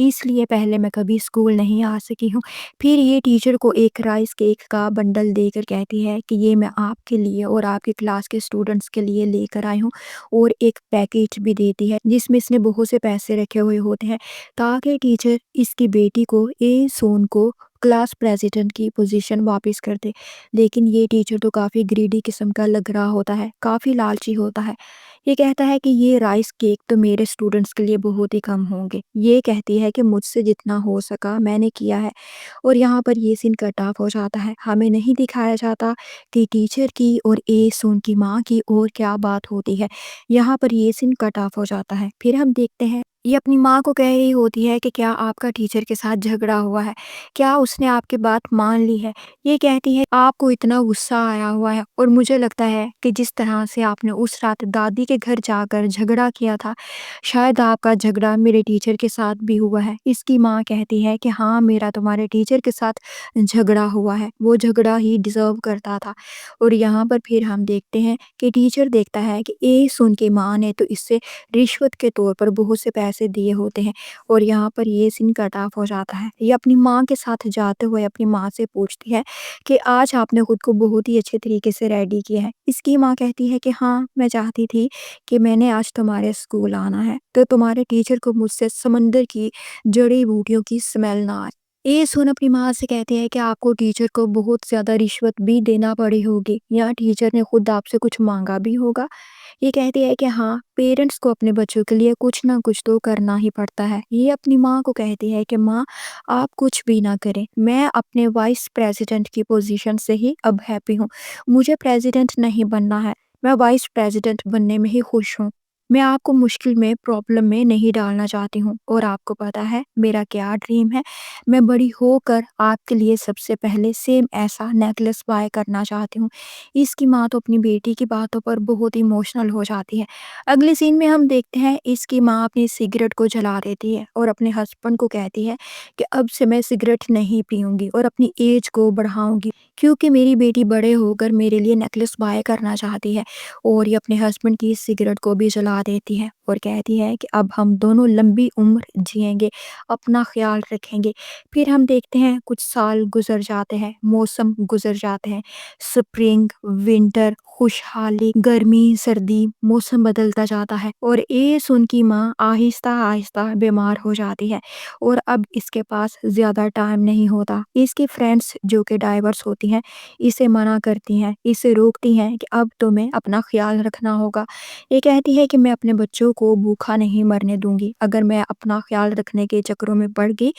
اس لیے پہلے میں کبھی اسکول نہیں آ سکی ہوں۔ پھر یہ ٹیچر کو ایک رائس کیک کا بنڈل دے کر کہتی ہے کہ یہ میں آپ کے لیے اور آپ کی کلاس کے اسٹوڈنٹس کے لیے لے کر آئی ہوں، اور ایک پیکیج بھی دیتی ہے جس میں اس نے بہت سے پیسے رکھے ہوئے ہوتے ہیں تاکہ ٹیچر اس کی بیٹی کو سون کو کلاس پریزیڈنٹ کی پوزیشن واپس کر دے۔ لیکن یہ ٹیچر تو کافی گریڈی قسم کا لگ رہا ہوتا ہے، کافی لالچی ہوتا ہے۔ یہ کہتا ہے کہ یہ رائس کیک تو میرے اسٹوڈنٹس کے لیے بہت ہی کم ہوں گے۔ یہ کہتی ہے کہ مجھ سے جتنا ہو سکا میں نے کیا ہے، اور یہاں پر یہ سین کٹ آف ہو جاتا ہے۔ ہمیں نہیں دکھایا جاتا کہ ٹیچر کی اور سون کی ماں کی اور کیا بات ہوتی ہے، یہاں پر یہ سین کٹ آف ہو جاتا ہے۔ پھر ہم دیکھتے ہیں یہ اپنی ماں کو کہہ رہی ہوتی ہے کہ کیا آپ کا ٹیچر کے ساتھ جھگڑا ہوا ہے، کیا اس نے آپ کی بات مان لی ہے۔ یہ کہتی ہے آپ کو اتنا غصہ آیا ہوا ہے، اور مجھے لگتا ہے کہ جس طرح سے آپ نے اس رات دادی کے گھر جا کر جھگڑا کیا تھا، شاید آپ کا جھگڑا میرے ٹیچر کے ساتھ بھی ہوا ہے۔ اس کی ماں کہتی ہے کہ ہاں میرا تمہارے ٹیچر کے ساتھ جھگڑا ہوا ہے، وہ جھگڑا ہی ڈیزرو کرتا تھا۔ اور یہاں پر پھر ہم دیکھتے ہیں کہ ٹیچر دیکھتا ہے کہ سون کی ماں نے تو اس سے رشوت کے طور پر بہت سے پیسے دیے ہوتے ہیں، اور یہاں پر یہ سین کٹ آف ہو جاتا ہے۔ یہ اپنی ماں کے ساتھ جاتے ہوئے اپنی ماں سے پوچھتی ہے کہ آج آپ نے خود کو بہت ہی اچھے طریقے سے ریڈی کیا ہے۔ اس کی ماں کہتی ہے کہ ہاں میں چاہتی تھی کہ میں نے آج تمہارے اسکول آنا ہے تو تمہارے ٹیچر کو مجھ سے سمندر کی جڑی بوٹیوں کی سمیل نہ آئے۔ سن اپنی ماں سے کہتے ہیں کہ آپ کو ٹیچر کو بہت زیادہ رشوت بھی دینا پڑی ہوگی، یا ٹیچر نے خود آپ سے کچھ مانگا بھی ہوگا۔ یہ کہتی ہے کہ ہاں پیرنٹس کو اپنے بچوں کے لیے کچھ نہ کچھ تو کرنا ہی پڑتا ہے۔ یہ اپنی ماں کو کہتی ہے کہ ماں آپ کچھ بھی نہ کریں، میں اپنے وائس پریزیڈنٹ کی پوزیشن سے ہی اب ہیپی ہوں، مجھے پریزیڈنٹ نہیں بننا ہے، میں وائس پریزیڈنٹ بننے میں ہی خوش ہوں۔ میں آپ کو مشکل میں پرابلم میں نہیں ڈالنا چاہتی ہوں، اور آپ کو پتا ہے میرا کیا ڈریم ہے، میں بڑی ہو کر آپ کے لیے سب سے پہلے سیم ایسا نیکلس بائی کرنا چاہتی ہوں۔ اس کی ماں تو اپنی بیٹی کی باتوں پر بہت ایموشنل ہو جاتی ہے۔ اگلے سین میں ہم دیکھتے ہیں اس کی ماں اپنی سگریٹ کو جلا دیتی ہے اور اپنے ہسبینڈ کو کہتی ہے کہ اب سے میں سگریٹ نہیں پیوں گی اور اپنی ایج کو بڑھاؤں گی، کیونکہ میری بیٹی بڑے ہو کر میرے لیے نیکلس بائی کرنا چاہتی ہے۔ اور یہ اپنے ہسبینڈ کی سگریٹ کو بھی جلا دیتی ہے اور کہتی ہے کہ اب ہم دونوں لمبی عمر جئیں گے، اپنا خیال رکھیں گے۔ پھر ہم دیکھتے ہیں کچھ سال گزر جاتے ہیں، موسم گزر جاتے ہیں، سپرنگ، ونٹر، خوشحالی، گرمی، سردی، موسم بدلتا جاتا ہے، اور سن کی ماں آہستہ آہستہ بیمار ہو جاتی ہے، اور اب اس کے پاس زیادہ ٹائم نہیں ہوتا۔ اس کی فرینڈس جو کہ ڈائیورس ہوتی ہیں اسے منع کرتی ہیں، اسے روکتی ہیں کہ اب تمہیں اپنا خیال رکھنا ہوگا۔ یہ کہتی ہے کہ میں اپنے بچوں کو بھوکا نہیں مرنے دوں گی، اگر میں اپنا خیال رکھنے کے چکروں میں پڑ گئی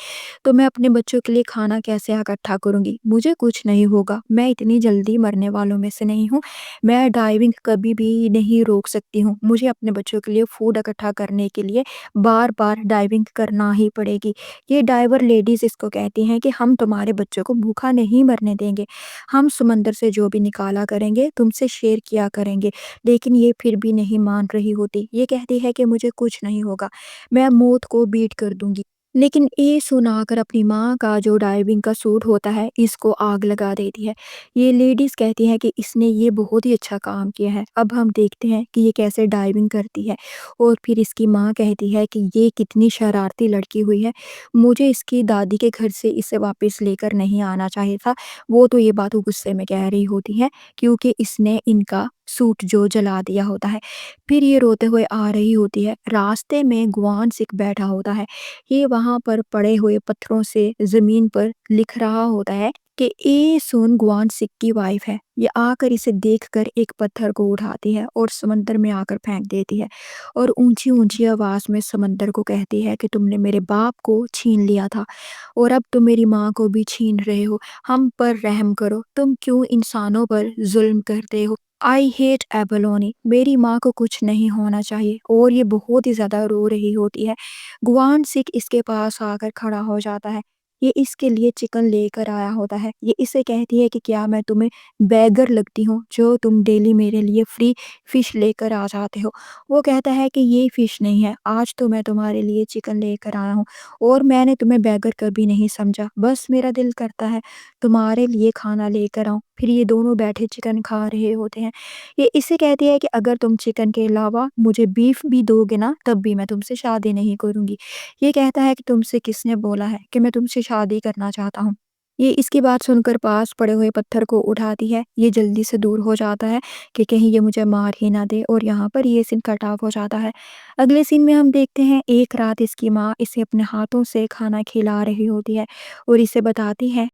تو میں اپنے بچوں کے لیے کھانا کیسے اکٹھا کروں گی، مجھے کچھ نہیں ہوگا، میں اتنی جلدی مرنے والوں میں سے نہیں ہوں، میں ڈائیونگ کبھی بھی نہیں روک سکتی ہوں، مجھے اپنے بچوں کے لیے فوڈ اکٹھا کرنے کے لیے بار بار ڈائیونگ کرنا ہی پڑے گی۔ یہ ڈائیور لیڈیز اس کو کہتی ہیں کہ ہم تمہارے بچوں کو بھوکا نہیں مرنے دیں گے، ہم سمندر سے جو بھی نکالا کریں گے تم سے شیئر کیا کریں گے۔ لیکن یہ پھر بھی نہیں مان رہی ہوتی، یہ کہتی ہے کہ مجھے کچھ نہیں ہوگا، میں موت کو بیٹ کر دوں گی۔ لیکن سنا کر اپنی ماں کا جو ڈائیونگ کا سوٹ ہوتا ہے اس کو آگ لگا دیتی ہے۔ یہ لیڈیز کہتی ہے کہ اس نے یہ بہت ہی اچھا کام کیا ہے۔ اب ہم دیکھتے ہیں کہ یہ کیسے ڈائیونگ کرتی ہے، اور پھر اس کی ماں کہتی ہے کہ یہ کتنی شرارتی لڑکی ہوئی ہے، مجھے اس کی دادی کے گھر سے اسے واپس لے کر نہیں آنا چاہیے تھا۔ وہ تو یہ بات غصے میں کہہ رہی ہوتی ہے کیونکہ اس نے ان کا سوٹ جو جلا دیا ہوتا ہے۔ پھر یہ روتے ہوئے آ رہی ہوتی ہے، راستے میں گوان سکھ بیٹھا ہوتا ہے، یہ وہاں پر پڑے ہوئے پتھروں سے زمین پر لکھ رہا ہوتا ہے کہ سون گوان سکھ کی وائف ہے۔ یہ آ کر اسے دیکھ کر ایک پتھر کو اٹھاتی ہے اور سمندر میں آ کر پھینک دیتی ہے، اور اونچی اونچی آواز میں سمندر کو کہتی ہے کہ تم نے میرے باپ کو چھین لیا تھا اور اب تم میری ماں کو بھی چھین رہے ہو، ہم پر رحم کرو، تم کیوں انسانوں پر ظلم کرتے ہو۔ آئی ہیٹ ایبولونی، میری ماں کو کچھ نہیں ہونا چاہیے، اور یہ بہت ہی زیادہ رو رہی ہوتی ہے۔ گوان سکھ اس کے پاس آ کر کھڑا ہو جاتا ہے، یہ اس کے لیے چکن لے کر آیا ہوتا ہے۔ یہ اسے کہتی ہے کہ کیا میں تمہیں بیگر لگتی ہوں جو تم ڈیلی میرے لیے فری فش لے کر آ جاتے ہو۔ وہ کہتا ہے کہ یہ فش نہیں ہے، آج تو میں تمہارے لیے چکن لے کر آیا ہوں، اور میں نے تمہیں بیگر کبھی نہیں سمجھا، بس میرا دل کرتا ہے تمہارے لیے کھانا لے کر آؤں، پھر یہ دونوں بیٹھے چکن کھا رہے ہوتے ہیں۔ یہ اسے کہتی ہے کہ اگر تم چکن کے علاوہ مجھے بیف بھی دو گے نا تب بھی میں تم سے شادی نہیں کروں گی۔ یہ کہتا ہے کہ تم سے کس نے بولا ہے کہ میں تم سے شادی کرنا چاہتا ہوں۔ یہ اس کی بات سن کر پاس پڑے ہوئے پتھر کو اٹھاتی ہے۔ یہ جلدی سے دور ہو جاتا ہے کہ کہیں یہ مجھے مار ہی نہ دے، اور یہاں پر یہ سین کٹ آف ہو جاتا ہے۔ اگلے سین میں ہم دیکھتے ہیں ایک رات اس کی ماں اسے اپنے ہاتھوں سے کھانا کھلا رہی ہوتی ہے اور اسے بتاتی ہے